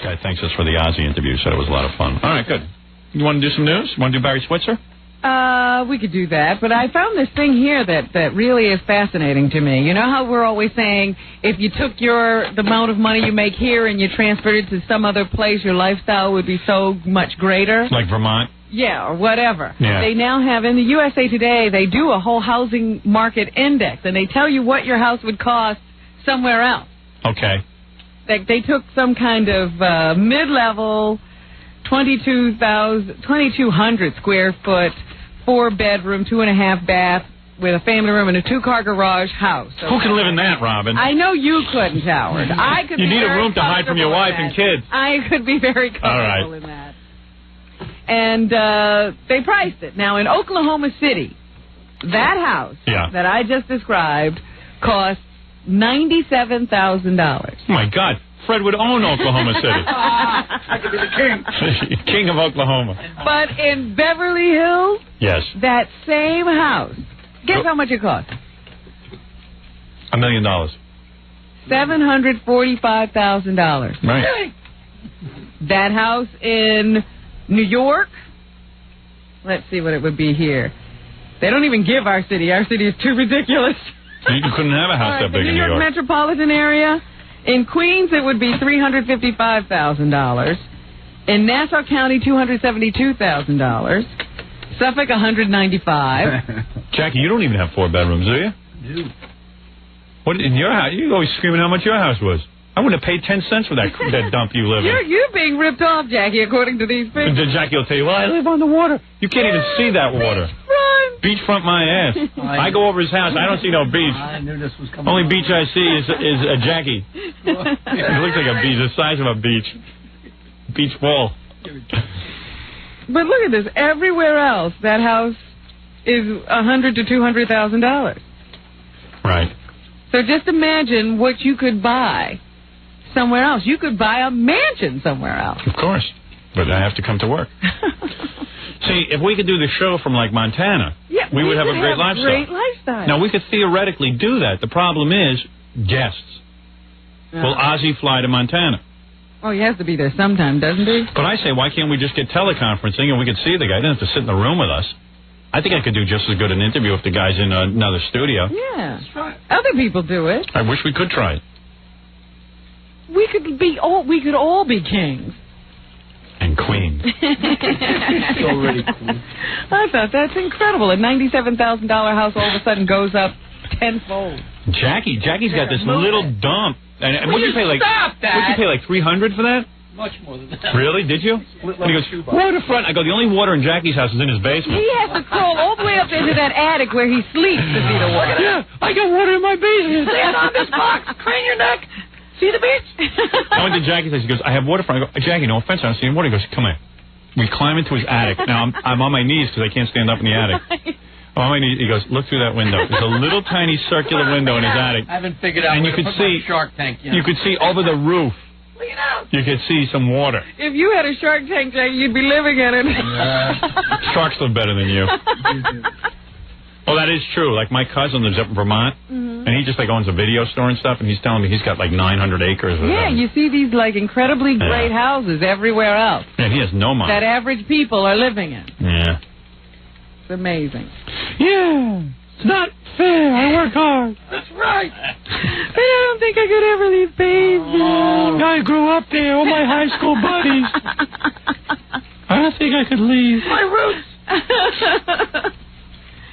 guy thanks us for the Ozzy interview. Said it was a lot of fun. All right, good. You want to do some news? You want to do Barry Switzer? We could do that, but I found this thing here that really is fascinating to me. You know how we're always saying if you took the amount of money you make here and you transferred it to some other place, your lifestyle would be so much greater? Like Vermont? Yeah, or whatever. Yeah. They now have, in the USA Today, they do a whole housing market index, and they tell you what your house would cost somewhere else. Okay. They took some kind of mid-level, 2,200 square foot, 4-bedroom, 2.5 bath, with a family room and a 2-car garage house. So who can live in that, Robin? I know you couldn't, Howard. I could. You need a room to hide from your wife and kids. I could be very comfortable in that. And they priced it. Now, in Oklahoma City, that house that I just described costs $97,000. Oh, my God. Fred would own Oklahoma City. I could be the king. King of Oklahoma. But in Beverly Hills, yes, that same house, guess how much it cost? $1 million. $745,000. Right. That house in New York, let's see what it would be here. They don't even give our city. Our city is too ridiculous. You couldn't have a house that big in New York. Metropolitan area. In Queens, it would be $355,000. In Nassau County, $272,000. Suffolk, $195,000. Jackie, you don't even have 4 bedrooms, do you? No. What in your house? You always screaming how much your house was. I wouldn't have paid 10 cents for that dump you live in. You're being ripped off, Jackie, according to these pictures. And Jackie will tell you, well, I live on the water. You can't even see that water. Beachfront my ass. I go over his house. I don't see no beach. I knew this was coming. Only beach I see is a Jackie. It looks like a beach, the size of a beach. Beach ball. But look at this. Everywhere else, that house is $100,000 to $200,000. Right. So just imagine what you could buy somewhere else. You could buy a mansion somewhere else. Of course. But I have to come to work. See, if we could do the show from, like, Montana, we would have a great lifestyle. Now, we could theoretically do that. The problem is guests. Will Ozzy fly to Montana? Oh, he has to be there sometime, doesn't he? But I say, why can't we just get teleconferencing and we could see the guy? He doesn't have to sit in the room with us. I think I could do just as good an interview if the guy's in another studio. Yeah. Other people do it. I wish we could try it. We could all be kings. And queens. Already queen. I thought that's incredible. A $97,000 house all of a sudden goes up tenfold. Jackie's got this little dump. And what did you pay? Like, stop that. What did you pay? Like $300 for that? Much more than that. Really? Did you? And he goes, waterfront. I go, the only water in Jackie's house is in his basement. He has to crawl all the way up into that attic where he sleeps to see the water. Yeah, I got water in my basement. Stand on this box. Crane your neck. See the beach? I went to Jackie's house. He goes, I have waterfront. I go, Jackie, no offense, I don't see any water. He goes, come here. We climb into his attic. Now, I'm on my knees because I can't stand up in the attic. I'm on my knees. He goes, look through that window. There's a little tiny circular window in his attic. I haven't figured out and where you to could put see my Shark Tank. You could see over the roof. You could see some water. If you had a Shark Tank, Jackie, you'd be living in it. Sharks live better than you. Well, that is true. Like, my cousin lives up in Vermont, and he just, like, owns a video store and stuff, and he's telling me he's got, like, 900 acres. Yeah, you see these, like, incredibly great houses everywhere else. And he has no money. That average people are living in. Yeah. It's amazing. Yeah. It's not fair. I work hard. That's right. I don't think I could ever leave Baysville. I grew up there. All my high school buddies. I don't think I could leave. My roots.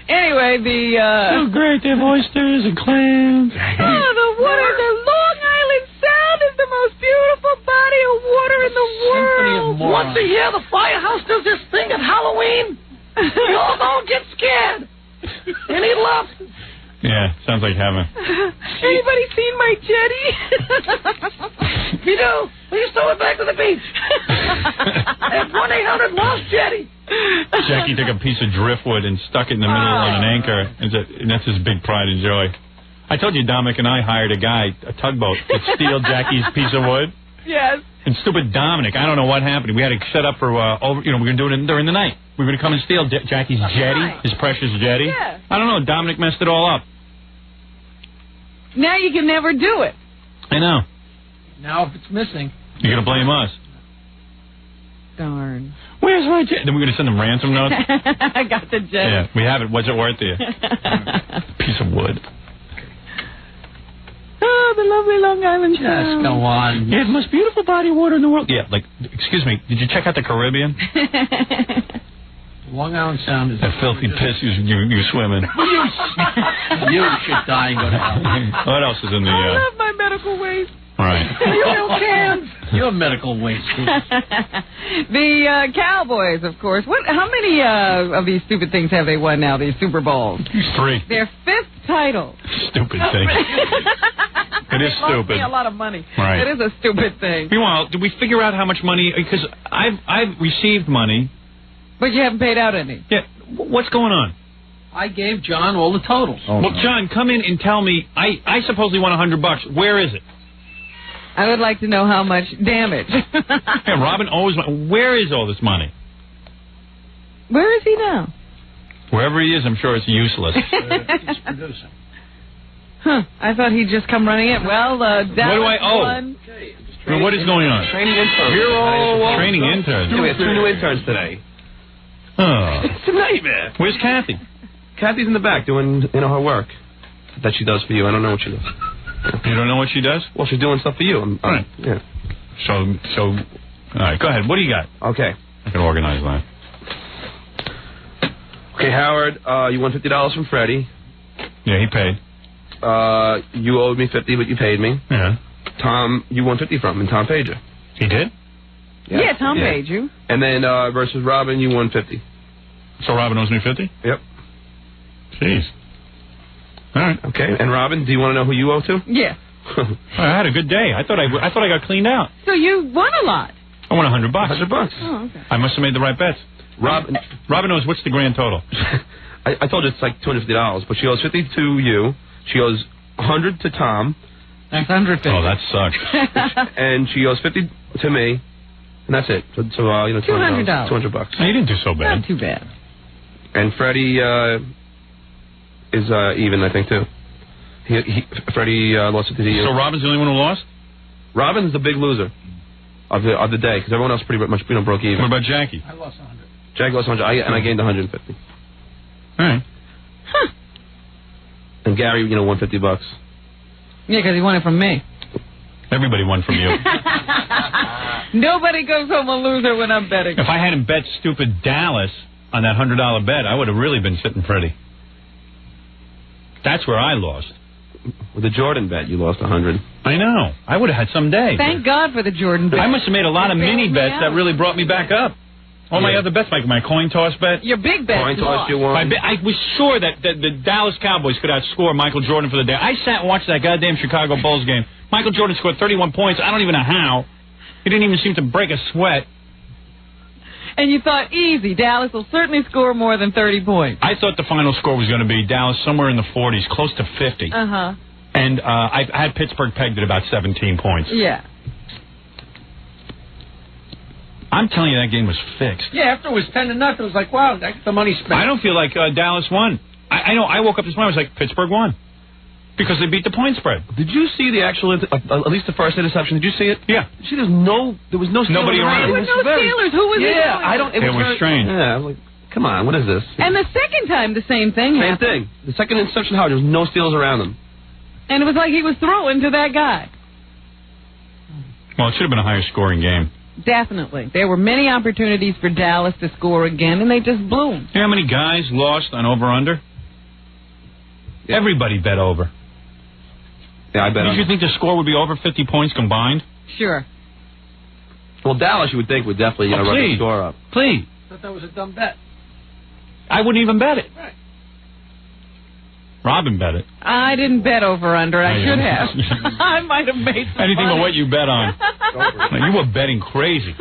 Anyway, so great. They have oysters and clams. Oh, the water. The Long Island Sound is the most beautiful body of water in the world. Once a year, the firehouse does this thing at Halloween. We all go and get scared. And eat lobsters. Yeah, sounds like heaven. Anybody seen my jetty? Me do. We used to tow it back to the beach. At 1-800-LOST-JETTY. Jackie took a piece of driftwood and stuck it in the middle on an anchor, and that's his big pride and joy. I told you Dominic and I hired a guy, a tugboat, to steal Jackie's piece of wood. Yes. And stupid Dominic, I don't know what happened. We had it set up for, we were going to do it during the night. We were going to come and steal Jackie's jetty, his precious jetty. Yeah. I don't know, Dominic messed it all up. Now you can never do it. I know. Now if it's missing. You're going to blame us. Darn. Where's my jet? Then we're going to send them ransom notes? I got the jet. Yeah, we have it. What's it worth to you? Piece of wood. Oh, the lovely Long Island Sound. Just go on. Yeah, the most beautiful body of water in the world. Yeah, like, excuse me, did you check out the Caribbean? Long Island Sound is... That filthy piss you're swimming. You should die and go to hell. What else is in the... I love my medical waste. Right. You cans. You're medical waste. The Cowboys, of course. How many of these stupid things have they won now, these Super Bowls? 3. Their 5th title. Stupid thing. It is stupid. A lot of money. Right. It is a stupid thing. Meanwhile, did we figure out how much money... Because I've received money. But you haven't paid out any. Yeah. What's going on? I gave John all the totals. Oh, well, John, come in and tell me. I supposedly won $100. Where is it? I would like to know how much damage. Yeah, Robin owes money. Where is all this money? Where is he now? Wherever he is, I'm sure it's useless. He's producing. Huh. I thought he'd just come running in. Well, Dallas what do I owe? won. Well, what is going on? Training interns. Training interns. We have 2 new interns today. Oh. It's a nightmare. Where's Kathy? Kathy's in the back doing, her work that she does for you. I don't know what she does. You don't know what she does? Well, she's doing stuff for you. Right. Yeah. So, all right, go ahead. What do you got? Okay. I can organize that. Okay, Howard, you won $50 from Freddie. Yeah, he paid. You owed me $50, but you paid me. Yeah. Tom, you won $50 from, and Tom paid you. He did? Yeah, Tom paid you. And then versus Robin, you won $50. So Robin owes me $50? Yep. Jeez. All right. Okay, and Robin, do you want to know who you owe to? Yeah. I had a good day. I thought I got cleaned out. So you won a lot. I won $100. $100. Oh, okay. I must have made the right bets. Robin knows what's the grand total. I told you it's like $250, but she owes $50 to you. She owes $100 to Tom. That's $150. Oh, that sucks. And she owes $50 to me, and that's it. So $200. $200. Oh, you didn't do so bad. Not too bad. And Freddie is even, I think, too. Freddie lost it to you. So Robin's the only one who lost? Robin's the big loser of the day, because everyone else pretty much broke even. What about Jackie? I lost 100. Jackie lost 100, and I gained 150. All right. Huh. And Gary, won $50. Yeah, because he won it from me. Everybody won from you. Nobody goes home a loser when I'm betting. If I hadn't bet stupid Dallas on that $100 bet, I would have really been sitting Freddie. That's where I lost. With the Jordan bet, you lost 100. I know. I would have had some day. Thank God for the Jordan bet. I must have made a lot of mini bets that really brought me back up. All my other bets, like my coin toss bet. Your big bet. Coin toss you won. I was sure that the Dallas Cowboys could outscore Michael Jordan for the day. I sat and watched that goddamn Chicago Bulls game. Michael Jordan scored 31 points. I don't even know how. He didn't even seem to break a sweat. And you thought, easy, Dallas will certainly score more than 30 points. I thought the final score was going to be Dallas somewhere in the 40s, close to 50. Uh-huh. And I had Pittsburgh pegged at about 17 points. Yeah. I'm telling you, that game was fixed. Yeah, after it was 10-0, it was like, wow, that's the money spent. I don't feel like Dallas won. I know. I woke up this morning, I was like, Pittsburgh won. Because they beat the point spread. Did you see the actual, at least the first interception? Did you see it? Yeah. See, there was no Steelers Nobody around. There were no Steelers. Who was it? Yeah, I don't. It was strange. Yeah, I was like, come on, what is this? And the second time, the same thing Same happened. thing. The second interception, Howard, there was no Steelers around him. And it was like he was throwing to that guy. Well, it should have been a higher scoring game. Definitely. There were many opportunities for Dallas to score again, and they just blew them. You know how many guys lost on over-under? Yeah. Everybody bet over. Yeah, I bet. Did you think the score would be over 50 points combined? Sure. Well, Dallas, you would think, would definitely run the score up. Please. I thought that was a dumb bet. I wouldn't even bet it. Right. Robin bet it. I didn't bet over under. I should have. I might have made some Anything money. but what you bet on. Now, you were betting crazy.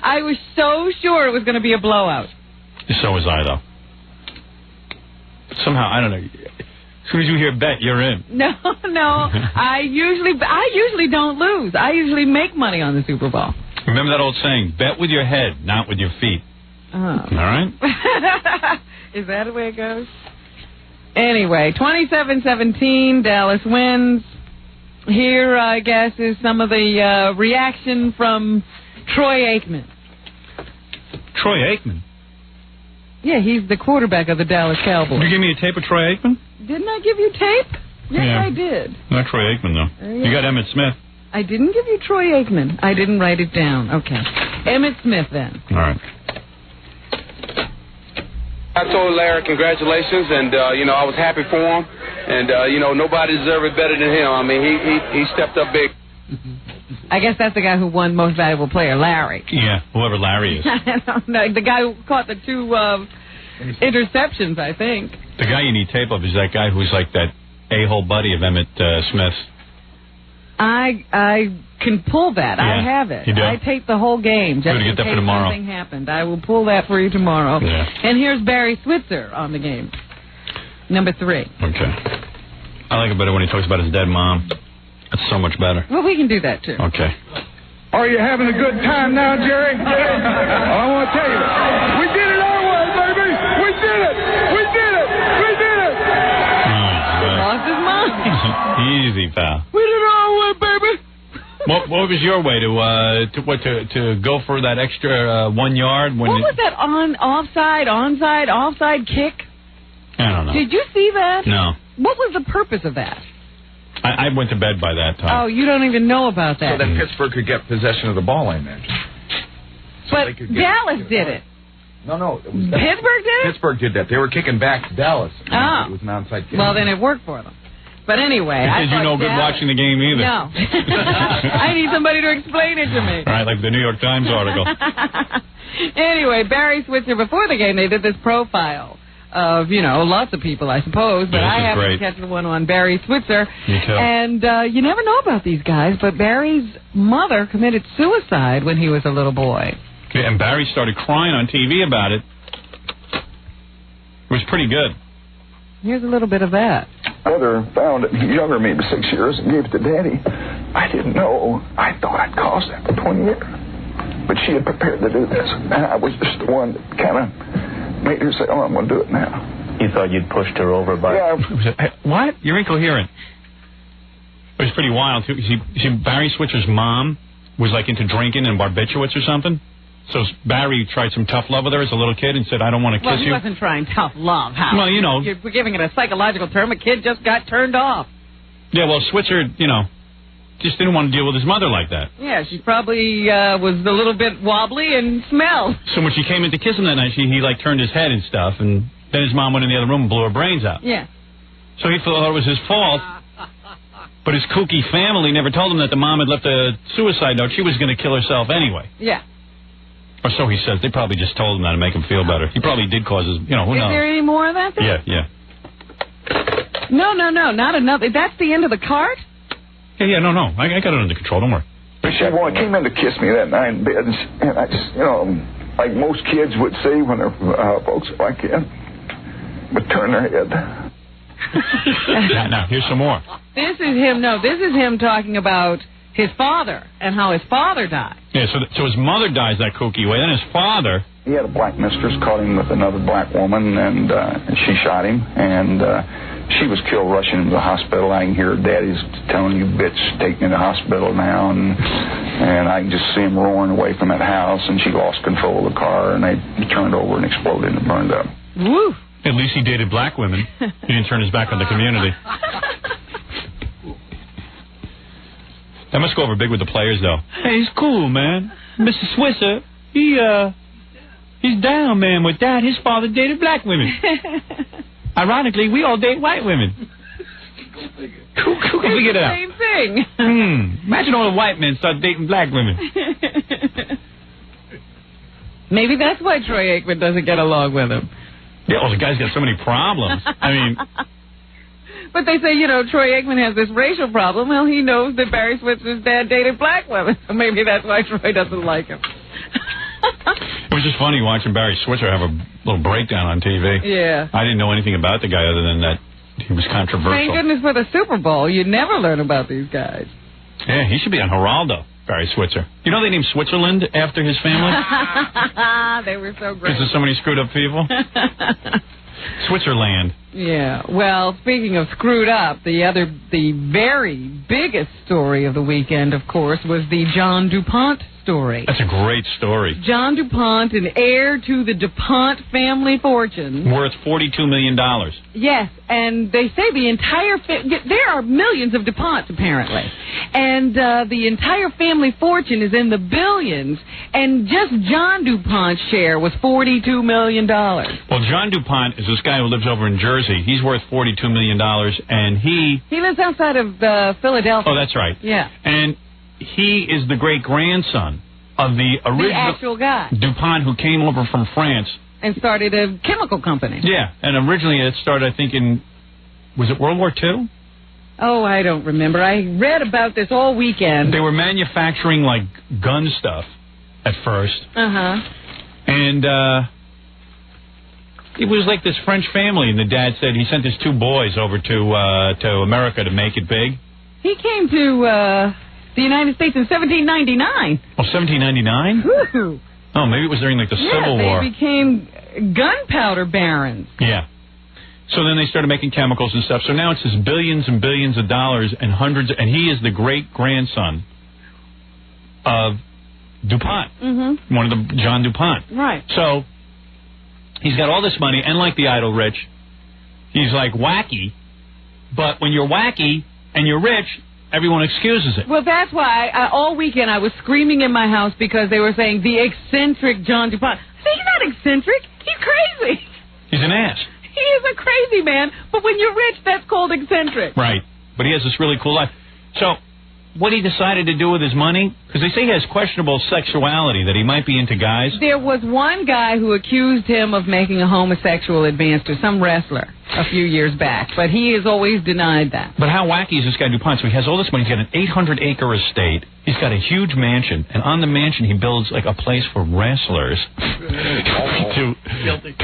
I was so sure it was going to be a blowout. So was I, though. Somehow, I don't know. As soon as you hear bet, you're in. No. I usually don't lose. I usually make money on the Super Bowl. Remember that old saying, bet with your head, not with your feet. Oh. All right? Is that the way it goes? Anyway, 27-17, Dallas wins. Here, I guess, is some of the reaction from Troy Aikman. Troy Aikman? Yeah, he's the quarterback of the Dallas Cowboys. Did you give me a tape of Troy Aikman? Didn't I give you tape? Yes, yeah. I did. Not Troy Aikman, though. You got Emmitt Smith. I didn't give you Troy Aikman. I didn't write it down. Okay. Emmitt Smith, then. All right. I told Larry congratulations, and, I was happy for him. And, nobody deserved it better than him. I mean, he stepped up big. I guess that's the guy who won Most Valuable Player, Larry. Yeah, whoever Larry is. I don't know. The guy who caught the 2 interceptions, I think. The guy you need tape of is that guy who's like that a-hole buddy of Emmitt Smith's. I can pull that. Yeah, I have it. you do? I taped the whole game just in get that case for tomorrow. something happened. I will pull that for you tomorrow. Yeah. And here's Barry Switzer on the game. Number 3. Okay. I like it better when he talks about his dead mom. That's so much better. Well, we can do that, too. Okay. Are you having a good time now, Jerry? I want to tell you, we did it our way, baby. We did it. We did it. We did it. Lost his mind. Easy, pal. We did it our way, baby. What was your way to go for that extra 1 yard? What was that offside kick? I don't know. Did you see that? No. What was the purpose of that? I went to bed by that time. Oh, you don't even know about that. So that Pittsburgh could get possession of the ball, I imagine. But Dallas did it. No. It was Pittsburgh did it? Pittsburgh did that. They were kicking back to Dallas. Oh. It was an onside kick. Well, then it worked for them. But anyway, It did you no good watching the game either. No. I need somebody to explain it to me. Right, like the New York Times article. Anyway, Barry Switzer, before the game, they did this profile of, lots of people, I suppose, but I happened to catch the one on Barry Switzer. Me too. And you never know about these guys, but Barry's mother committed suicide when he was a little boy. Yeah, and Barry started crying on TV about it. It was pretty good. Here's a little bit of that. Mother found it younger than me by 6 years and gave it to Daddy. I didn't know. I thought I'd caused that for 20 years. But she had prepared to do this. And I was just the one that kind of made her say, I'm going to do it now. You thought you'd pushed her over by... Yeah. What? You're incoherent. It was pretty wild, too. See, Barry Switzer's mom was, like, into drinking and barbiturates or something. So Barry tried some tough love with her as a little kid and said, I don't want to kiss you. Well, he wasn't trying tough love. How? Well, We're giving it a psychological term. A kid just got turned off. Yeah, well, Switzer, just didn't want to deal with his mother like that. Yeah, she probably was a little bit wobbly and smelled. So when she came in to kiss him that night, he turned his head and stuff, and then his mom went in the other room and blew her brains out. Yeah. So he thought it was his fault, but his kooky family never told him that the mom had left a suicide note. She was going to kill herself anyway. Yeah. Or so he says. They probably just told him that to make him feel better. He probably did cause his, who knows. Is there any more of that then? Yeah. No, not another. That's the end of the cart? Yeah, no. I got it under control. Don't worry. She came in to kiss me that night in bed, and I just, like most kids would say when their folks are like that, would turn their head. Now, here's some more. This is him talking about his father and how his father died. Yeah, so his mother dies that kooky way. Then his father... He had a black mistress, caught him with another black woman, and she shot him, and she was killed rushing him to the hospital. I can hear her daddy's telling you, bitch, take me to the hospital now, and I can just see him roaring away from that house, and she lost control of the car, and they turned over and exploded and burned up. Woo! At least he dated black women. He didn't turn his back on the community. That must go over big with the players, though. Hey, he's cool, man. Mr. Switzer, he's down, man, with that. His father dated black women. Ironically, we all date white women. Who can figure that out? Same thing. Imagine all the white men start dating black women. Maybe that's why Troy Aikman doesn't get along with him. Yeah, well, the guy's got so many problems. I mean... But they say, Troy Aikman has this racial problem. Well, he knows that Barry Switzer's dad dated black women. So maybe that's why Troy doesn't like him. It was just funny watching Barry Switzer have a little breakdown on TV. Yeah. I didn't know anything about the guy other than that he was controversial. Thank goodness for the Super Bowl. You never learn about these guys. Yeah, he should be on Geraldo, Barry Switzer. You know they named Switzerland after his family? They were so great. Because there's so many screwed up people. Switzerland. Yeah. Well, speaking of screwed up, the very biggest story of the weekend, of course, was the John DuPont story. That's a great story. John DuPont, an heir to the DuPont family fortune. Worth $42 million. Yes, and they say the entire there are millions of DuPonts, apparently. And the entire family fortune is in the billions, and just John DuPont's share was $42 million. Well, John DuPont is this guy who lives over in Jersey. He's worth $42 million, and he lives outside of Philadelphia. Oh, that's right. Yeah. And he is the great-grandson of the original actual guy, DuPont, who came over from France. And started a chemical company. Yeah, and originally it started, I think, was it World War II? Oh, I don't remember. I read about this all weekend. They were manufacturing, like, gun stuff at first. Uh-huh. And it was like this French family, and the dad said he sent his 2 boys over to America to make it big. He came to the United States in 1799. Oh, 1799? Woo-hoo. Oh, maybe it was during, like, the Civil War. They became gunpowder barons. Yeah. So then they started making chemicals and stuff. So now it's just billions and billions of dollars and hundreds, and he is the great-grandson of DuPont. Mm-hmm. One of the John DuPont. Right. So he's got all this money, and like the idle rich, he's, like, wacky. But when you're wacky and you're rich, everyone excuses it. Well, that's why all weekend I was screaming in my house because they were saying the eccentric John DuPont. I said, he's not eccentric. He's crazy. He's an ass. He is a crazy man, but when you're rich, that's called eccentric. Right. But he has this really cool life. So what he decided to do with his money, because they say he has questionable sexuality, that he might be into guys. There was one guy who accused him of making a homosexual advance to some wrestler a few years back, but he has always denied that. But how wacky is this guy DuPont? So he has all this money. He's got an 800-acre estate. He's got a huge mansion, and on the mansion he builds like a place for wrestlers to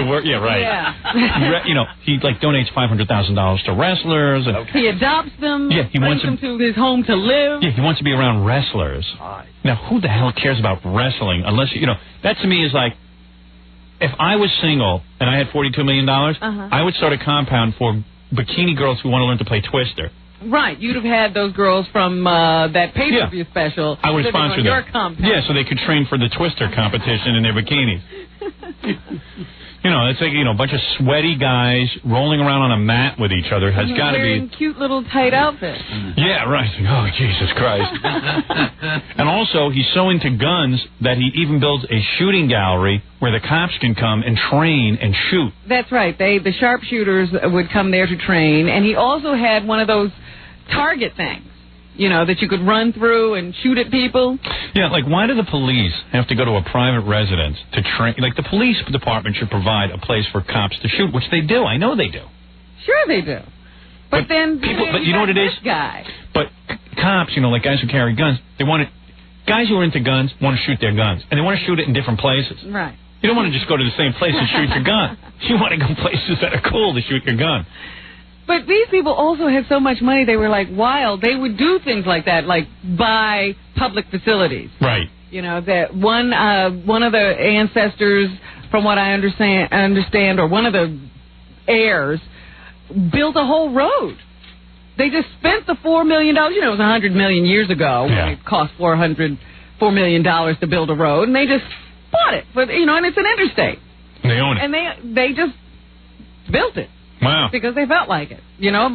work. Yeah, right. Yeah. You know, he like donates $500,000 to wrestlers. And he adopts them. Yeah, he brings wants them to his home to live. Yeah, he wants to be around wrestlers. Now, who the hell cares about wrestling unless you know? That to me is like, if I was single and I had $42 million, I would start a compound for bikini girls who want to learn to play Twister. Right, you'd have had those girls from that pay-per-view special. I would sponsor them. Compound. Yeah, so they could train for the Twister competition in their bikinis. You know, it's like, you know, a bunch of sweaty guys rolling around on a mat with each other has got to be... Wearing cute little tight outfits. Yeah, right. Oh, Jesus Christ. And also, he's so into guns that he even builds a shooting gallery where the cops can come and train and shoot. That's right. The sharpshooters would come there to train. And he also had one of those target things, you know, that you could run through and shoot at people. Yeah, like, why do the police have to go to a private residence to train? Like, the police department should provide a place for cops to shoot, which they do. I know they do. Sure they do. But then people, but you know what it is? Guy. But cops, you know, like guys who carry guns, guys who are into guns want to shoot their guns, and they want to shoot it in different places. Right. You don't want to just go to the same place and shoot your gun. You want to go places that are cool to shoot your gun. But these people also had so much money, they were like wild. They would do things like that, like buy public facilities. Right. You know, that one of the ancestors, from what I understand, or one of the heirs, built a whole road. They just spent the $4 million. You know, it was $100 million years ago. Yeah. When it cost $4 million to build a road, and they just bought it. But you know, and it's an interstate. They own it. And they just built it. Wow. Because they felt like it. You know,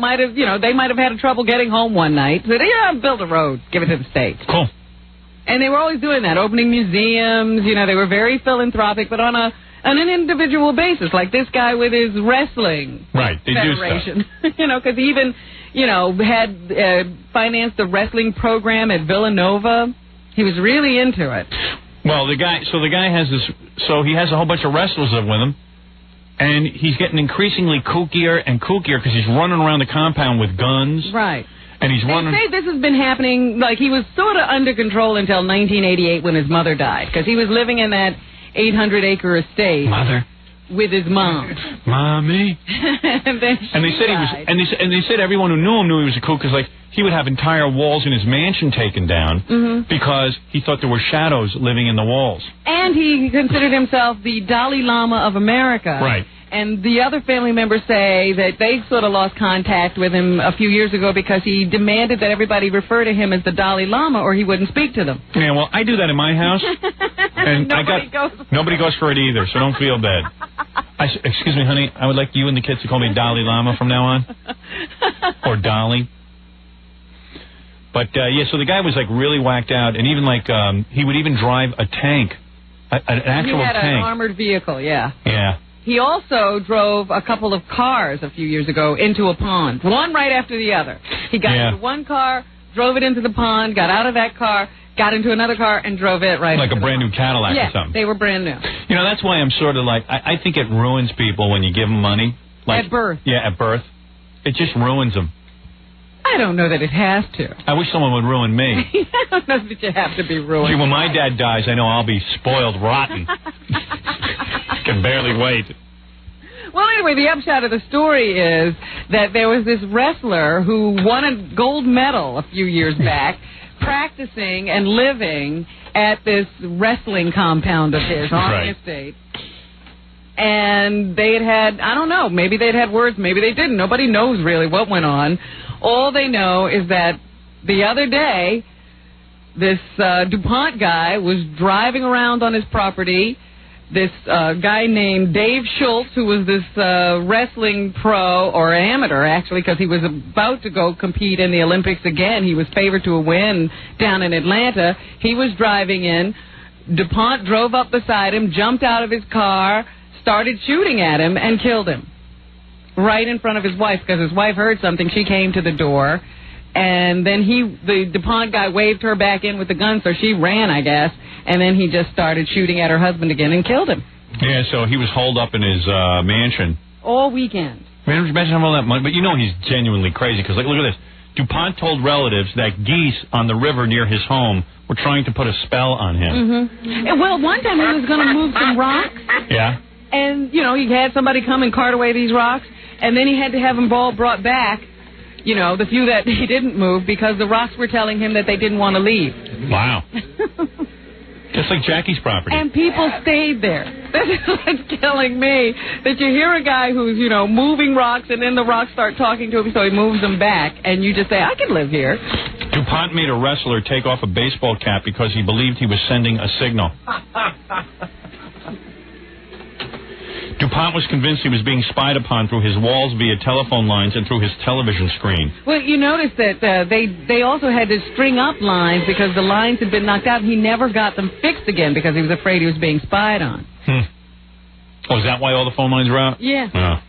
they might have had trouble getting home one night. Said, yeah, build a road, give it to the state. Cool. And they were always doing that, opening museums. You know, they were very philanthropic, but on an individual basis, like this guy with his wrestling federation. Do stuff. You know, because he even, you know, had financed the wrestling program at Villanova. He was really into it. Well, the guy has this. So he has a whole bunch of wrestlers live with him. And he's getting increasingly kookier and kookier because he's running around the compound with guns. Right. And he's running... They say this has been happening, like he was sort of under control until 1988 when his mother died. Because he was living in that 800-acre estate. Mother? With his mom. Mommy? And then she died. They said everyone who knew him knew he was a kook because, like, he would have entire walls in his mansion taken down because he thought there were shadows living in the walls. And he considered himself the Dalai Lama of America. Right. And the other family members say that they sort of lost contact with him a few years ago because he demanded that everybody refer to him as the Dalai Lama or he wouldn't speak to them. Yeah, well, I do that in my house. And nobody goes for it either, so don't feel bad. Excuse me, honey, I would like you and the kids to call me Dalai Lama from now on. Or Dolly. But, yeah, so the guy was, like, really whacked out. And even, like, he would even drive a tank. An actual tank. He had an armored vehicle, yeah. Yeah. He also drove a couple of cars a few years ago into a pond, one right after the other. He got into one car, drove it into the pond, got out of that car, got into another car, and drove it right like into a brand new Cadillac or something. They were brand new. You know, that's why I'm sort of like, I think it ruins people when you give them money. Like, at birth. Yeah, at birth. It just ruins them. I don't know that it has to. I wish someone would ruin me. I don't know that you have to be ruined. Gee, when my dad dies, I know I'll be spoiled rotten. Can barely wait. Well, anyway, the upshot of the story is that there was this wrestler who won a gold medal a few years back practicing and living at this wrestling compound of his on the estate. And they had, I don't know, maybe they'd had words, maybe they didn't. Nobody knows really what went on. All they know is that the other day, this DuPont guy was driving around on his property. This guy named Dave Schultz, who was this wrestling pro, or amateur, actually, because he was about to go compete in the Olympics again. He was favored to a win down in Atlanta. He was driving in. DuPont drove up beside him, jumped out of his car, started shooting at him, and killed him right in front of his wife, because his wife heard something. She came to the door, and then the DuPont guy waved her back in with the gun, so she ran, I guess, and then he just started shooting at her husband again and killed him. Yeah, so he was holed up in his mansion. All weekend. Man, imagine having all that money, but you know he's genuinely crazy, because look at this. DuPont told relatives that geese on the river near his home were trying to put a spell on him. Mm-hmm. Well, one time he was going to move some rocks. Yeah. And, you know, he had somebody come and cart away these rocks, and then he had to have them all brought back, you know, the few that he didn't move, because the rocks were telling him that they didn't want to leave. Wow. Just like Jackie's property. And people stayed there. This is what's killing me, that you hear a guy who's, you know, moving rocks, and then the rocks start talking to him, so he moves them back, and you just say, I can live here. DuPont made a wrestler take off a baseball cap because he believed he was sending a signal. DuPont was convinced he was being spied upon through his walls via telephone lines and through his television screen. Well, you notice that they also had to string up lines because the lines had been knocked out, and he never got them fixed again because he was afraid he was being spied on. Oh, is that why all the phone lines were out? Yeah.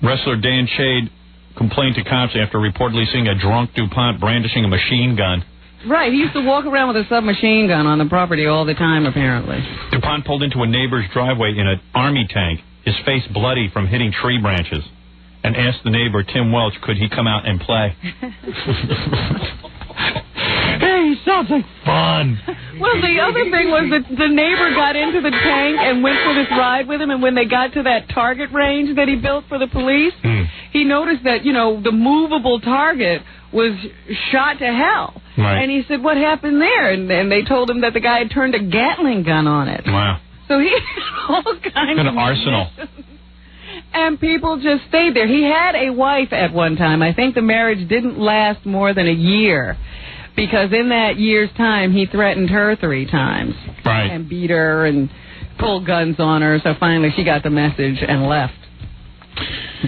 Wrestler Dan Shade complained to cops after reportedly seeing a drunk DuPont brandishing a machine gun. Right, he used to walk around with a submachine gun on the property all the time, apparently. DuPont pulled into a neighbor's driveway in an army tank, his face bloody from hitting tree branches, and asked the neighbor, Tim Welch, could he come out and play? Hey, sounds like fun. Well, the other thing was that the neighbor got into the tank and went for this ride with him, and when they got to that target range that he built for the police, he noticed that, you know, the movable target was shot to hell. Right. And he said, what happened there? And they told him that the guy had turned a Gatling gun on it. Wow. So he had all kinds of an arsenal. And people just stayed there. He had a wife at one time. I think the marriage didn't last more than a year, because in that year's time, he threatened her 3 times. Right. And beat her and pulled guns on her. So finally she got the message and left.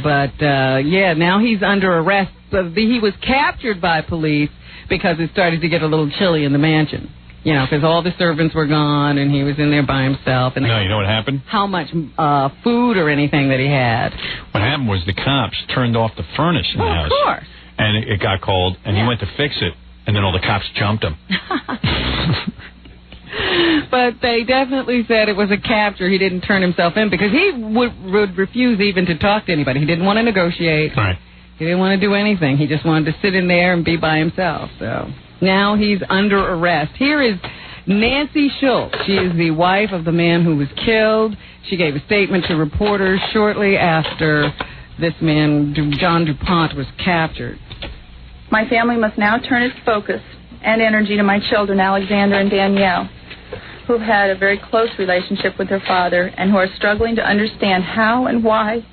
But, yeah, now he's under arrest. He was captured by police because it started to get a little chilly in the mansion. You know, because all the servants were gone and he was in there by himself. And no, you know what happened? How much food or anything that he had. What happened was the cops turned off the furnace in the house. Of course. And it got cold, and he went to fix it, and then all the cops jumped him. But they definitely said it was a capture. He didn't turn himself in because he would refuse even to talk to anybody. He didn't want to negotiate. Right. He didn't want to do anything. He just wanted to sit in there and be by himself. So now he's under arrest. Here is Nancy Schultz. She is the wife of the man who was killed. She gave a statement to reporters shortly after this man, John DuPont, was captured. My family must now turn its focus and energy to my children, Alexander and Danielle. who've had a very close relationship with their father and who are struggling to understand how and why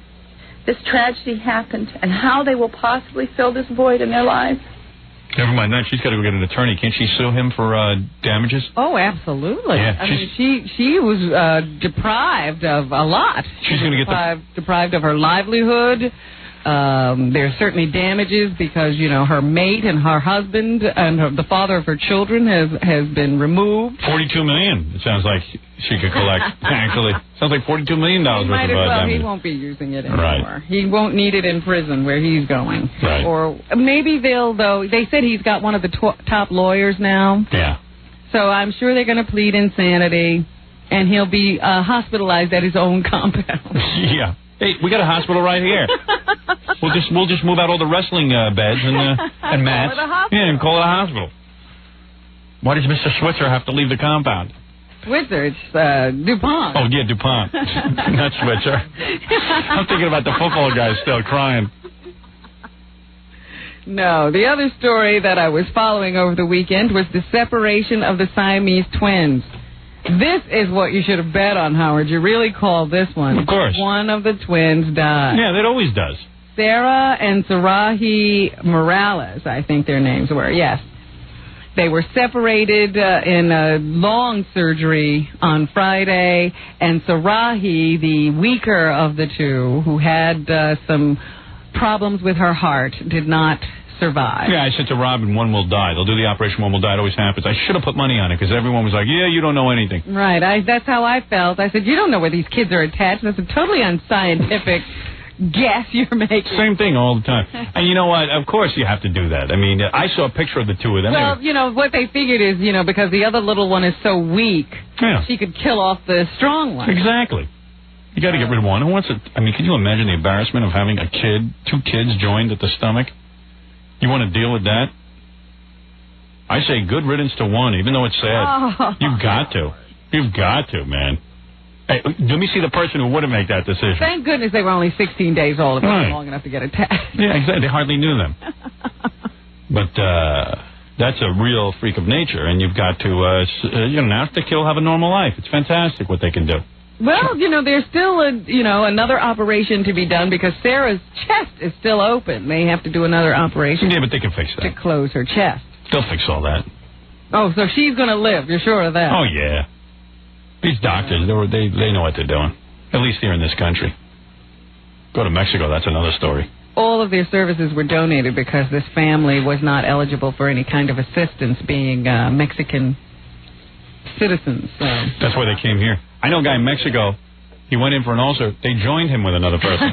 this tragedy happened and how they will possibly fill this void in their lives. Never mind that. She's got to go get an attorney. Can't she sue him for damages? Oh, absolutely. Yeah, I mean, she was deprived of a lot. She's going to get deprived of her livelihood. There's certainly damages because, you know, her mate and her husband and the father of her children has been removed. $42 million. It sounds like she could collect. Actually, sounds like $42 million worth of damages. He won't be using it anymore. Right. He won't need it in prison where he's going. Right. Or maybe they said he's got one of the top lawyers now. Yeah. So I'm sure they're going to plead insanity, and he'll be hospitalized at his own compound. Yeah. Hey, we got a hospital right here. We'll just move out all the wrestling beds and mats. And call it a hospital. Why does Mr. Switzer have to leave the compound? Switzer, it's DuPont. Oh yeah, DuPont, not Switzer. I'm thinking about the football guys still crying. No, the other story that I was following over the weekend was the separation of the Siamese twins. This is what you should have bet on, Howard. You really called this one. Of course. One of the twins died. Yeah, that always does. Sarah and Sarahi Morales, I think their names were, yes. They were separated in a long surgery on Friday, and Sarahi, the weaker of the two, who had some problems with her heart, did not survive. Yeah, I said to Robin, one will die. They'll do the operation, one will die. It always happens. I should have put money on it because everyone was like, yeah, you don't know anything. Right. That's how I felt. I said, you don't know where these kids are attached. That's a totally unscientific guess you're making. Same thing all the time. And you know what? Of course you have to do that. I mean, I saw a picture of the two of them. Well, you know, what they figured is, you know, because the other little one is so weak, she could kill off the strong one. Exactly. You got to get rid of one. Who wants it? I mean, can you imagine the embarrassment of having two kids joined at the stomach? You want to deal with that? I say good riddance to one, even though it's sad. You've got to. You've got to, man. Hey, let me see the person who wouldn't make that decision. Thank goodness they were only 16 days old. It wasn't long enough to get attached. Yeah, exactly. They hardly knew them. But that's a real freak of nature, and you've got to, now if the kid will have a normal life. It's fantastic what they can do. Well, you know, there's still another operation to be done because Sarah's chest is still open. They have to do another operation. Yeah, but they can fix that. To close her chest. They'll fix all that. Oh, so she's going to live. You're sure of that? Oh, yeah. These doctors, they know what they're doing. At least here in this country. Go to Mexico, that's another story. All of their services were donated because this family was not eligible for any kind of assistance being Mexican citizens. So. That's why they came here. I know a guy in Mexico, he went in for an ulcer. They joined him with another person.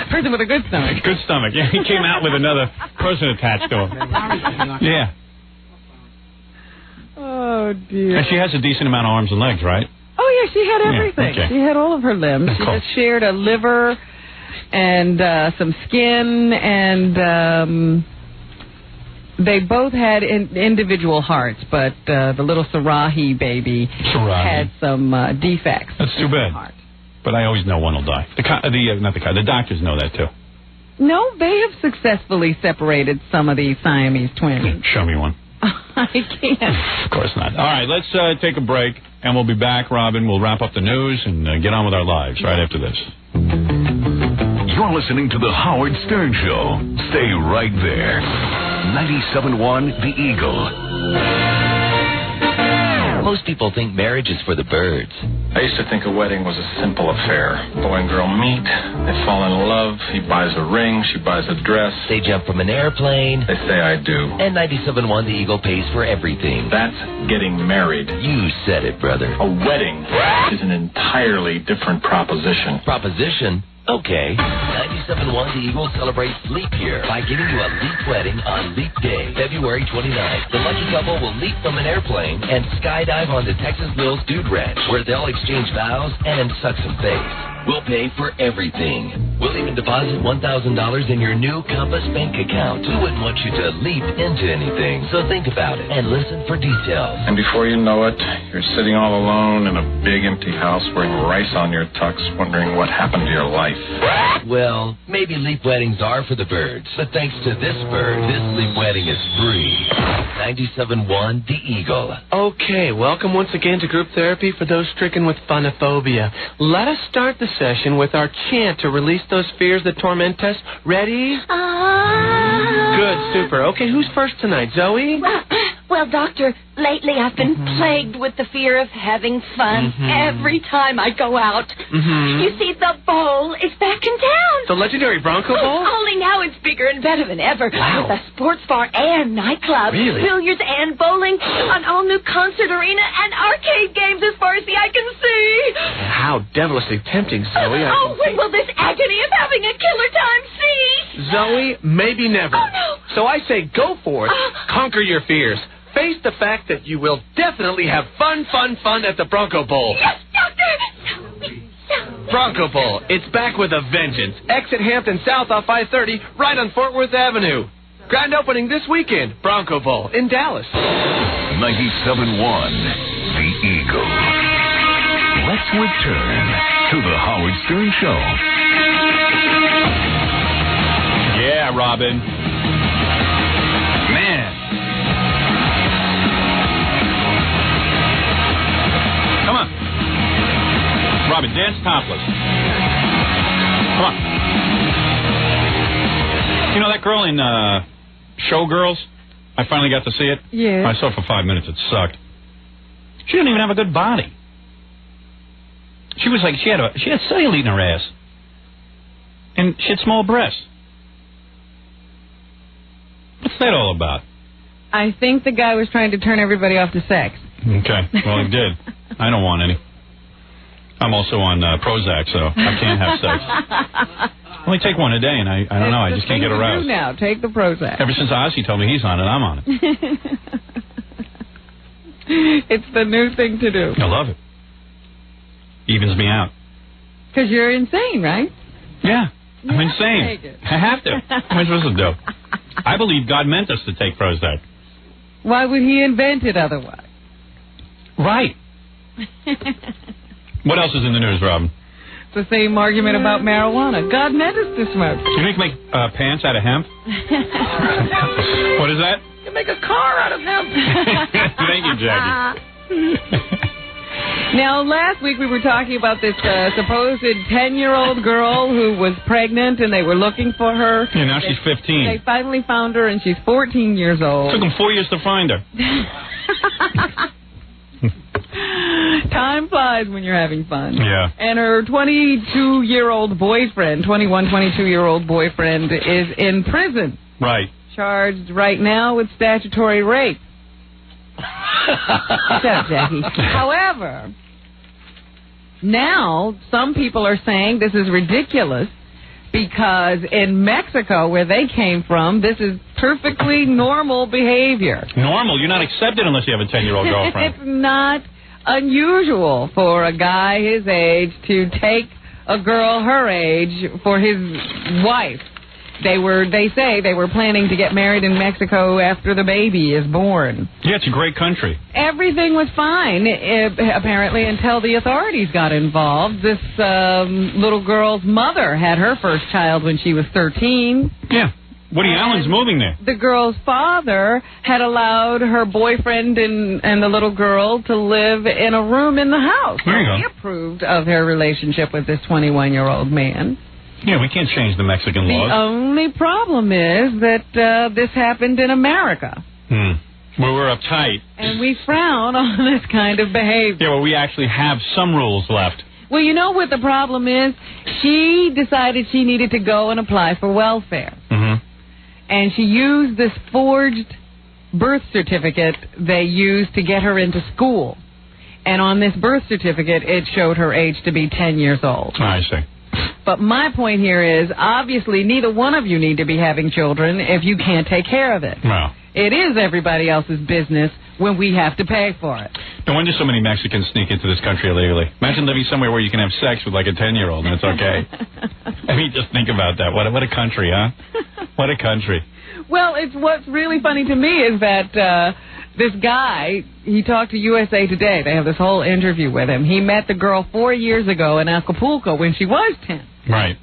Person with a good stomach. Good stomach, yeah. He came out with another person attached to him. Yeah. Oh, dear. And she has a decent amount of arms and legs, right? Oh, yeah, she had everything. Yeah, okay. She had all of her limbs. She just shared a liver and some skin, and they both had individual hearts, but the little Sarahi baby had some defects. That's too bad. Heart. But I always know one will die. The doctors know that, too. No, they have successfully separated some of these Siamese twins. Show me one. I can't. Of course not. All right, let's take a break, and we'll be back, Robin. We'll wrap up the news and get on with our lives right after this. You're listening to The Howard Stern Show. Stay right there. 97.1 The Eagle. Most people think marriage is for the birds. I used to think a wedding was a simple affair. Boy and girl meet, they fall in love, he buys a ring, she buys a dress. They jump from an airplane. They say I do. And 97.1 The Eagle pays for everything. That's getting married. You said it, brother. A wedding is an entirely different proposition. Proposition? Okay. 97.1 The Eagle celebrates leap year by giving you a leap wedding on Leap Day, February 29th. The lucky couple will leap from an airplane and skydive on the Texas Mills Dude Ranch, where they'll exchange vows and suck some face. We'll pay for everything. We'll even deposit $1,000 in your new Compass Bank account. We wouldn't want you to leap into anything, so think about it and listen for details. And before you know it, you're sitting all alone in a big empty house wearing rice on your tux, wondering what happened to your life. Well, maybe Leap Weddings are for the birds, but thanks to this bird, this Leap Wedding is free. 97.1 The Eagle. Okay, welcome once again to group therapy for those stricken with phonophobia. Let us start the session with our chant to release those fears that torment us. Ready? Good, super. Okay, who's first tonight? Zoe? Well, Doctor, lately I've been plagued with the fear of having fun every time I go out. You see, the bowl is back in town. The legendary Bronco Bowl? Only now it's bigger and better than ever. Wow. With a sports bar and nightclub, Really? billiards and bowling, an all-new concert arena, and arcade games as far as the eye can see. How devilishly tempting, Zoe. When will this agony of having a killer time cease? Zoe, maybe never. Oh, no. So I say go for it. Conquer your fears. Face the fact that you will definitely have fun at the Bronco Bowl. Yes, Doctor! Bronco Bowl. It's back with a vengeance. Exit Hampton South off I-30, right on Fort Worth Avenue. Grand opening this weekend. Bronco Bowl in Dallas. 97.1 The Eagle. Let's return to the Howard Stern Show. Yeah, Robin. Man. Come on. Robin, dance topless. Come on. You know that girl in Showgirls? I finally got to see it. Yeah. I saw it for 5 minutes. It sucked. She didn't even have a good body. She was like, she had cellulite in her ass. And she had small breasts. What's that all about? I think the guy was trying to turn everybody off to sex. Okay. Well, he did. I don't want any. I'm also on Prozac, so I can't have sex. Only take one a day, and I don't know. I just can't get aroused. Now, take the Prozac. Ever since Ozzy told me he's on it, I'm on it. It's the new thing to do. I love it. Evens me out. Because you're insane, right? Yeah. I'm insane. Take it. I have to. What am I supposed to do? I believe God meant us to take Prozac. Why would he invent it otherwise? Right. What else is in the news, Robin? It's the same argument about marijuana. God meant us to smoke. You can make pants out of hemp? What is that? You make a car out of hemp. Thank you, Jackie. Now, last week we were talking about this supposed 10-year-old girl who was pregnant and they were looking for her. Yeah, now she's 15. They finally found her and she's 14 years old. Took them 4 years to find her. Time flies when you're having fun. Yeah. And her 22-year-old boyfriend, 22-year-old boyfriend is in prison. Right. Charged right now with statutory rape. Shut up, Jackie. However, now some people are saying this is ridiculous because in Mexico, where they came from, this is perfectly normal behavior. Normal? You're not accepted unless you have a 10-year-old girlfriend. It's not unusual for a guy his age to take a girl her age for his wife. They say they were planning to get married in Mexico after the baby is born. Yeah, it's a great country. Everything was fine, apparently, until the authorities got involved. This little girl's mother had her first child when she was 13. Yeah. Woody Allen's moving there. The girl's father had allowed her boyfriend and the little girl to live in a room in the house. There you go. He approved of her relationship with this 21-year-old man. Yeah, we can't change the Mexican laws. The only problem is that this happened in America. Well, we're uptight. And we frown on this kind of behavior. Yeah, well, we actually have some rules left. Well, you know what the problem is? She decided she needed to go and apply for welfare. And she used this forged birth certificate they used to get her into school. And on this birth certificate, it showed her age to be 10 years old. I see. But my point here is, obviously, neither one of you need to be having children if you can't take care of it. No. It is everybody else's business when we have to pay for it. No wonder so many Mexicans sneak into this country illegally. Imagine living somewhere where you can have sex with like a 10-year-old and it's okay. I mean, just think about that. What a country, huh? What a country. Well, what's really funny to me is that this guy, he talked to USA Today. They have this whole interview with him. He met the girl 4 years ago in Acapulco when she was 10. Right.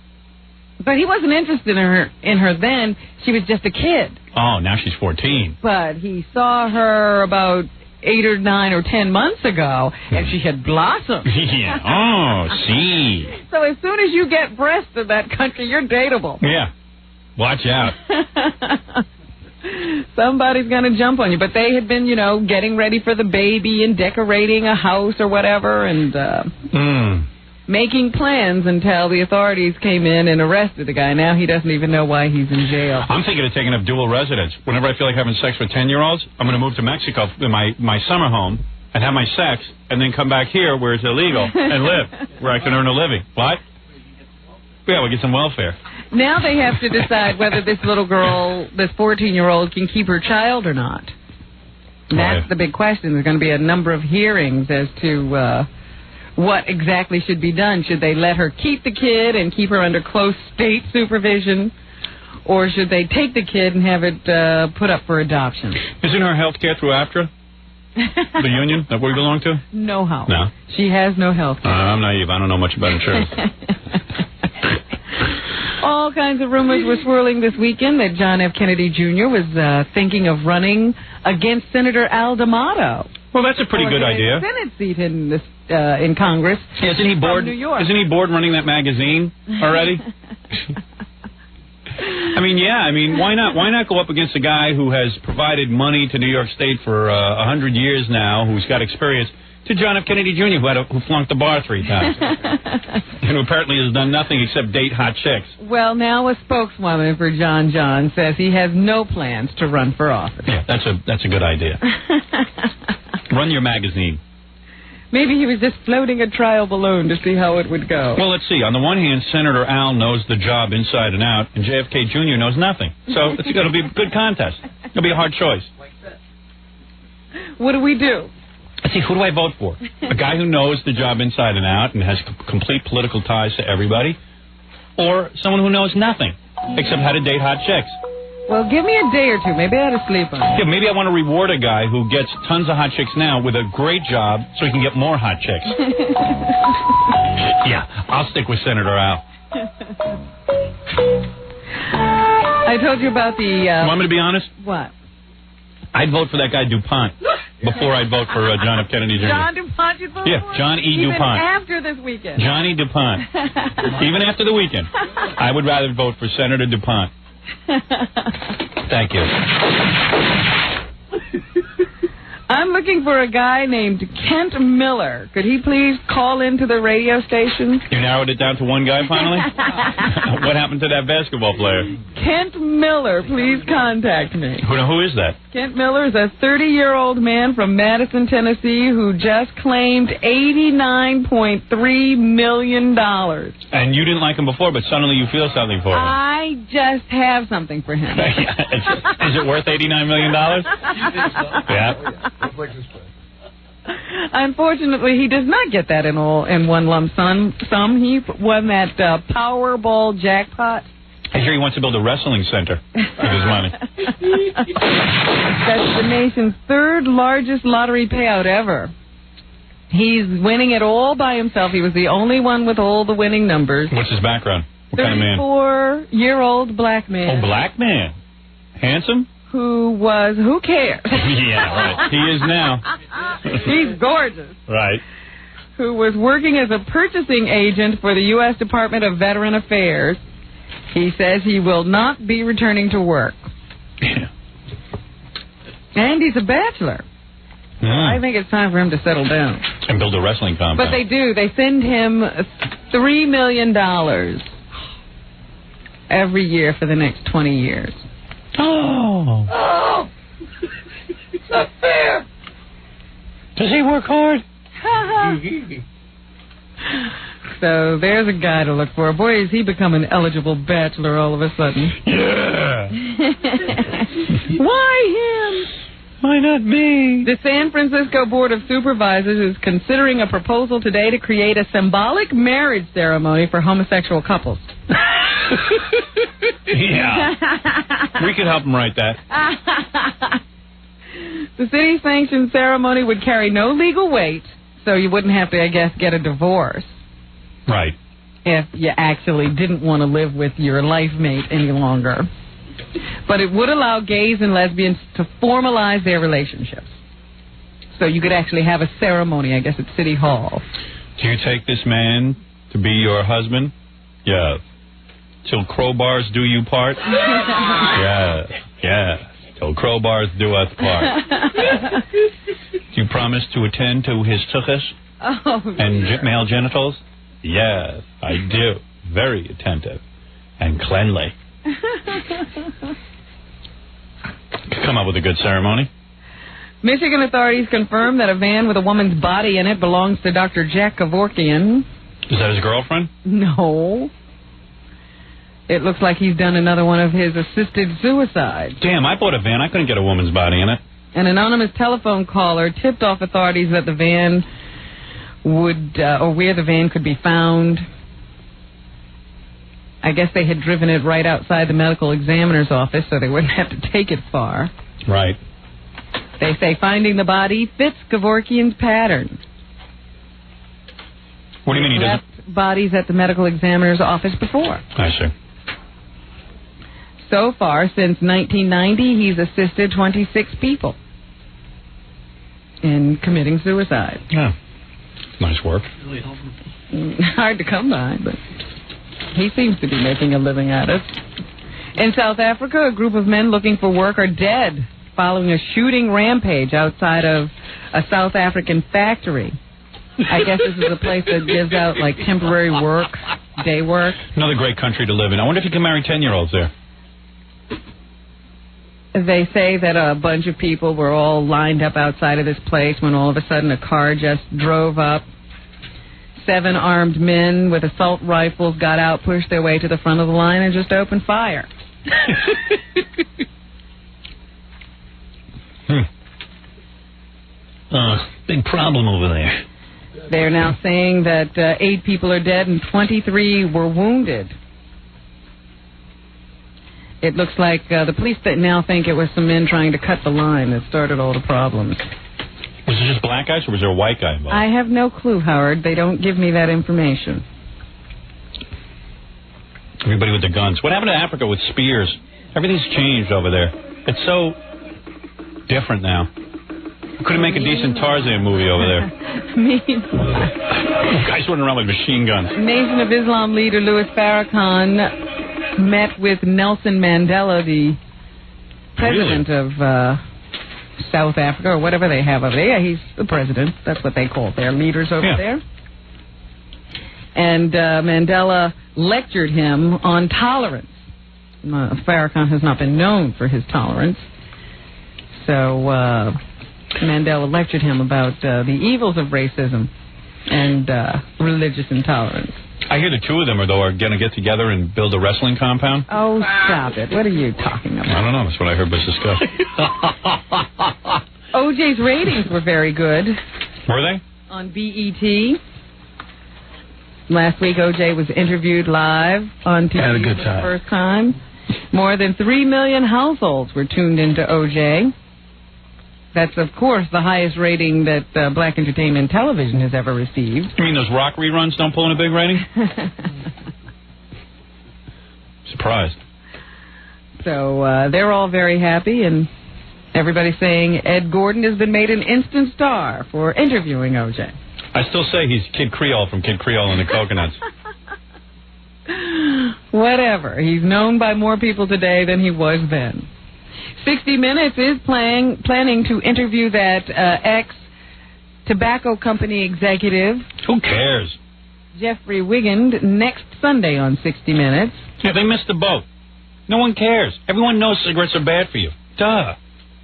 But he wasn't interested in her then. She was just a kid. Oh, now she's 14. But he saw her about 8 or 9 or 10 months ago, and she had blossomed. Yeah. Oh, see. So as soon as you get breasts in that country, you're dateable. Yeah. Watch out. Somebody's going to jump on you. But they had been, getting ready for the baby and decorating a house or whatever and making plans until the authorities came in and arrested the guy. Now he doesn't even know why he's in jail. I'm thinking of taking up dual residence. Whenever I feel like having sex with 10-year-olds, I'm going to move to Mexico in my summer home and have my sex and then come back here where it's illegal and live, where I can earn a living. What? Yeah, we'll get some welfare. Now they have to decide whether this little girl, this 14-year-old, can keep her child or not. And that's the big question. There's going to be a number of hearings as to what exactly should be done. Should they let her keep the kid and keep her under close state supervision? Or should they take the kid and have it put up for adoption? Isn't her health care through AFTRA? The union that we belong to? No how. No. She has no health care. I'm naive. I don't know much about insurance. All kinds of rumors were swirling this weekend that John F. Kennedy Jr. was thinking of running against Senator Al D'Amato. Well, that's a pretty good idea. Senate seat in Congress. Yeah, isn't he bored? New York. Isn't he bored running that magazine already? I mean, why not? Why not go up against a guy who has provided money to New York State for 100 years now, who's got experience, to John F. Kennedy Jr., who flunked the bar 3 times, and who apparently has done nothing except date hot chicks. Well, now a spokeswoman for John says he has no plans to run for office. Yeah, that's a good idea. Run your magazine. Maybe he was just floating a trial balloon to see how it would go. Well, let's see. On the one hand, Senator Al knows the job inside and out, and JFK Jr. knows nothing. So it'll be a good contest. It'll be a hard choice. What do we do? Let's see, who do I vote for? A guy who knows the job inside and out and has complete political ties to everybody? Or someone who knows nothing, except how to date hot chicks? Well, give me a day or two. Maybe I ought to sleep on it. Yeah, maybe I want to reward a guy who gets tons of hot chicks now with a great job so he can get more hot chicks. Yeah, I'll stick with Senator Al. I told you about the... You want me to be honest? What? I'd vote for that guy DuPont before I'd vote for John F. Kennedy Jr. John DuPont you'd vote for? Yeah, John E. Even DuPont. after this weekend. Johnny DuPont. Even after the weekend. I would rather vote for Senator DuPont. Thank you. I'm looking for a guy named Kent Miller. Could he please call into the radio station? You narrowed it down to one guy finally? What happened to that basketball player? Kent Miller, please contact me. Who is that? Kent Miller is a 30-year-old man from Madison, Tennessee, who just claimed $89.3 million. And you didn't like him before, but suddenly you feel something for him. I just have something for him. Is it worth $89 million? Yeah. Unfortunately, he does not get that in one lump sum. He won that Powerball jackpot. I hear he wants to build a wrestling center with his money. That's the nation's third largest lottery payout ever. He's winning it all by himself. He was the only one with all the winning numbers. What's his background? What kind of man? 34-year-old black man. Oh, black man. Handsome? Who cares? Yeah, right. He is now. He's gorgeous. Right. Who was working as a purchasing agent for the U.S. Department of Veteran Affairs. He says he will not be returning to work. And he's a bachelor. I think it's time for him to settle down. And build a wrestling compound. But they do. They send him $3 million every year for the next 20 years. Oh. It's not fair. Does he work hard? So there's a guy to look for. Boy, is he become an eligible bachelor all of a sudden. Yeah. Why him? Why not me? The San Francisco Board of Supervisors is considering a proposal today to create a symbolic marriage ceremony for homosexual couples. Yeah. We could help them write that. The city-sanctioned ceremony would carry no legal weight, so you wouldn't have to, I guess, get a divorce. Right. If you actually didn't want to live with your life mate any longer. But it would allow gays and lesbians to formalize their relationships. So you could actually have a ceremony, I guess, at City Hall. Do you take this man to be your husband? Yeah. Till crowbars do you part? Yeah. Yeah. Till crowbars do us part. Do you promise to attend to his tuchus and male genitals? Yes, I do. Very attentive and cleanly. Come up with a good ceremony. Michigan authorities confirmed that a van with a woman's body in it belongs to Dr. Jack Kevorkian. Is that his girlfriend? No. It looks like he's done another one of his assisted suicides. Damn, I bought a van. I couldn't get a woman's body in it. An anonymous telephone caller tipped off authorities that the van would, or where the van could be found. I guess they had driven it right outside the medical examiner's office, so they wouldn't have to take it far. Right. They say finding the body fits Kevorkian's pattern. What do you mean he left bodies at the medical examiner's office before? I see. So far, since 1990, he's assisted 26 people in committing suicide. Yeah. Nice work. Hard to come by, but he seems to be making a living at it. In South Africa, a group of men looking for work are dead following a shooting rampage outside of a South African factory. I guess this is a place that gives out, like, temporary work, day work. Another great country to live in. I wonder if you can marry 10-year-olds there. They say that a bunch of people were all lined up outside of this place when all of a sudden a car just drove up. 7 armed men with assault rifles got out, pushed their way to the front of the line, and just opened fire. Big problem over there. They're now saying that 8 people are dead and 23 were wounded. It looks like the police now think it was some men trying to cut the line that started all the problems. Was it just black guys or was there a white guy involved? I have no clue, Howard. They don't give me that information. Everybody with the guns. What happened to Africa with spears? Everything's changed over there. It's so different now. You couldn't make a decent Tarzan movie over there. Guys running around with machine guns. Nation of Islam leader Louis Farrakhan met with Nelson Mandela, the president of South Africa, or whatever they have over there. Yeah, he's the president. That's what they call their leaders over there. And Mandela lectured him on tolerance. Farrakhan has not been known for his tolerance. So Mandela lectured him about the evils of racism and religious intolerance. I hear the two of them are going to get together and build a wrestling compound. Oh, stop it. What are you talking about? I don't know. That's what I heard was discussed. OJ's ratings were very good. Were they? On BET. Last week, OJ was interviewed live on TV Had a good for time. the first time. More than 3 million households were tuned into OJ. That's, of course, the highest rating that Black Entertainment Television has ever received. You mean those rock reruns don't pull in a big rating? Surprised. So they're all very happy, and everybody's saying Ed Gordon has been made an instant star for interviewing OJ. I still say he's Kid Creole from Kid Creole and the Coconuts. Whatever. He's known by more people today than he was then. 60 Minutes is planning to interview that ex-tobacco company executive. Who cares? Jeffrey Wigand next Sunday on 60 Minutes. Yeah, they missed the boat. No one cares. Everyone knows cigarettes are bad for you. Duh.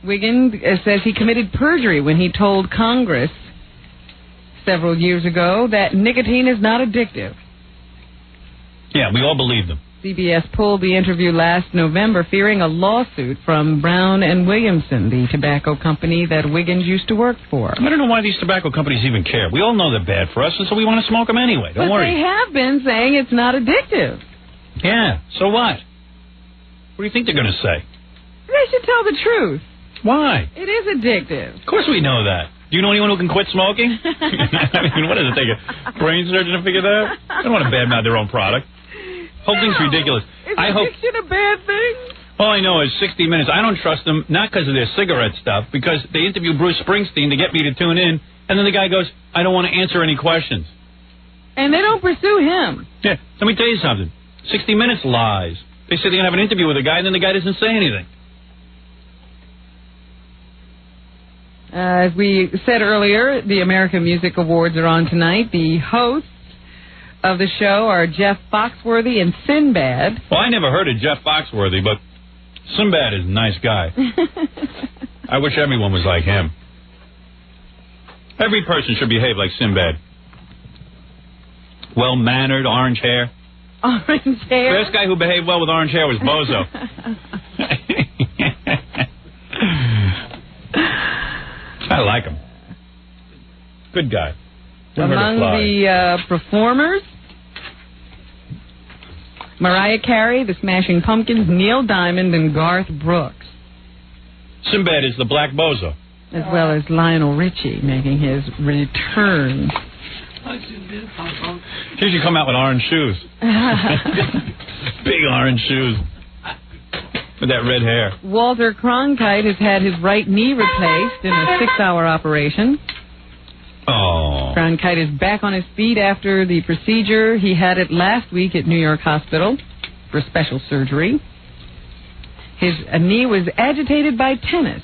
Wigand says he committed perjury when he told Congress several years ago that nicotine is not addictive. Yeah, we all believed him. CBS pulled the interview last November, fearing a lawsuit from Brown and Williamson, the tobacco company that Wiggins used to work for. I don't know why these tobacco companies even care. We all know they're bad for us, and so we want to smoke them anyway. Don't worry. But they have been saying it's not addictive. Yeah, so what? What do you think they're going to say? They should tell the truth. Why? It is addictive. Of course we know that. Do you know anyone who can quit smoking? I mean, what does it take, a brain surgeon to figure that out? They don't want to badmouth their own product. Whole thing's ridiculous. Is addiction a bad thing? All I know is 60 Minutes. I don't trust them, not because of their cigarette stuff, because they interview Bruce Springsteen to get me to tune in, and then the guy goes, I don't want to answer any questions. And they don't pursue him. Yeah, let me tell you something. 60 Minutes lies. They say they're going to have an interview with a guy, and then the guy doesn't say anything. As we said earlier, the American Music Awards are on tonight. The hosts of the show are Jeff Foxworthy and Sinbad. Well, I never heard of Jeff Foxworthy, but Sinbad is a nice guy. I wish everyone was like him. Every person should behave like Sinbad. Well-mannered, orange hair. Orange hair? The best guy who behaved well with orange hair was Bozo. I like him. Good guy. Among the performers, Mariah Carey, the Smashing Pumpkins, Neil Diamond, and Garth Brooks. Sinbad is the black Bozo. As well as Lionel Richie making his return. He should come out with orange shoes. Big orange shoes. With that red hair. Walter Cronkite has had his right knee replaced in a 6-hour operation. Oh. Cronkite is back on his feet after the procedure. He had it last week at New York Hospital for special surgery. His knee was agitated by tennis,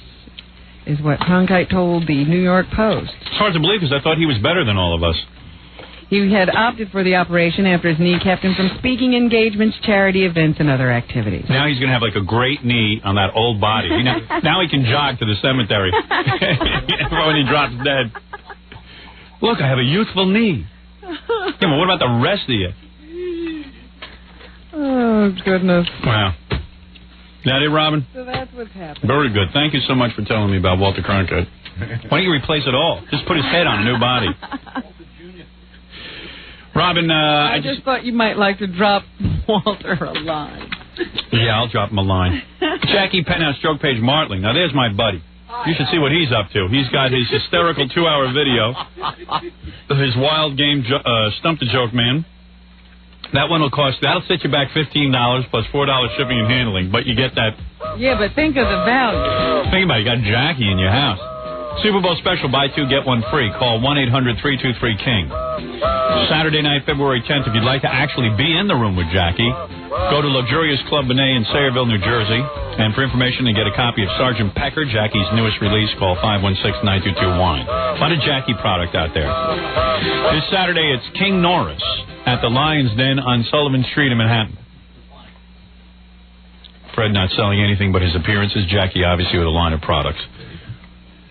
is what Cronkite told the New York Post. It's hard to believe because I thought he was better than all of us. He had opted for the operation after his knee kept him from speaking engagements, charity events, and other activities. Now he's going to have like a great knee on that old body. Now he can jog to the cemetery when he drops dead. Look, I have a youthful knee. Yeah, but what about the rest of you? Oh, goodness. Wow. That it, Robin? So that's what's happening. Very good. Thank you so much for telling me about Walter Cronkite. Why don't you replace it all? Just put his head on a new body. Robin, I just thought you might like to drop Walter a line. Yeah, I'll drop him a line. Jackie Penthouse Joke Page Martling. Now, there's my buddy. You should see what he's up to. He's got his hysterical 2-hour video of his wild game, Stump the Joke Man. That one will cost, that'll set you back $15 plus $4 shipping and handling, but you get that. Yeah, but think of the value. Think about it, you got Jackie in your house. Super Bowl special, buy 2, get 1 free. Call 1-800-323-KING. Saturday night, February 10th, if you'd like to actually be in the room with Jackie, go to Luxurious Club Benet in Sayreville, New Jersey. And for information and get a copy of Sgt. Pecker, Jackie's newest release, call 516-9221. A lot of Jackie product out there. This Saturday, it's King Norris at the Lion's Den on Sullivan Street in Manhattan. Fred not selling anything but his appearances. Jackie, obviously, with a line of products.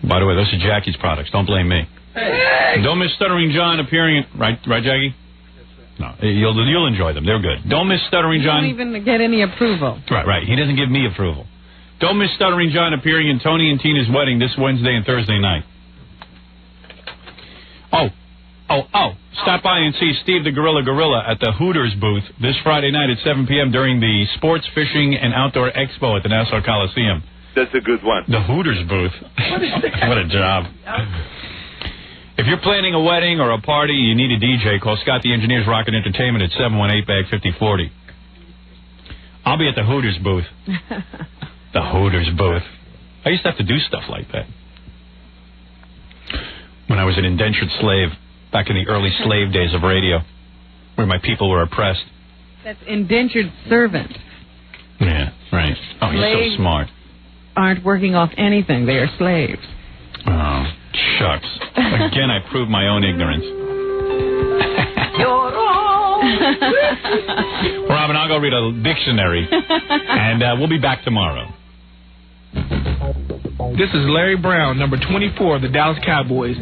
By the way, those are Jackie's products. Don't blame me. Hey. Don't miss Stuttering John appearing in... Right, Jackie? No, you'll enjoy them. They're good. Don't miss Stuttering John... You don't even get any approval. Right. He doesn't give me approval. Don't miss Stuttering John appearing in Tony and Tina's wedding this Wednesday and Thursday night. Oh. Stop by and see Steve the Gorilla at the Hooters booth this Friday night at 7 p.m. during the Sports, Fishing, and Outdoor Expo at the Nassau Coliseum. That's a good one. The Hooters booth. What a job. If you're planning a wedding or a party, you need a DJ, call Scott the Engineer's Rocket Entertainment at 718-BAG-5040. I'll be at the Hooters booth. The Hooters booth. I used to have to do stuff like that when I was an indentured slave back in the early slave days of radio, where my people were oppressed. That's indentured servant. Yeah, right. Oh, you're so smart. Aren't working off anything. They are slaves. Oh, shucks. Again, I proved my own ignorance. You're wrong. Robin, I'll go read a dictionary, and we'll be back tomorrow. This is Larry Brown, number 24 of the Dallas Cowboys.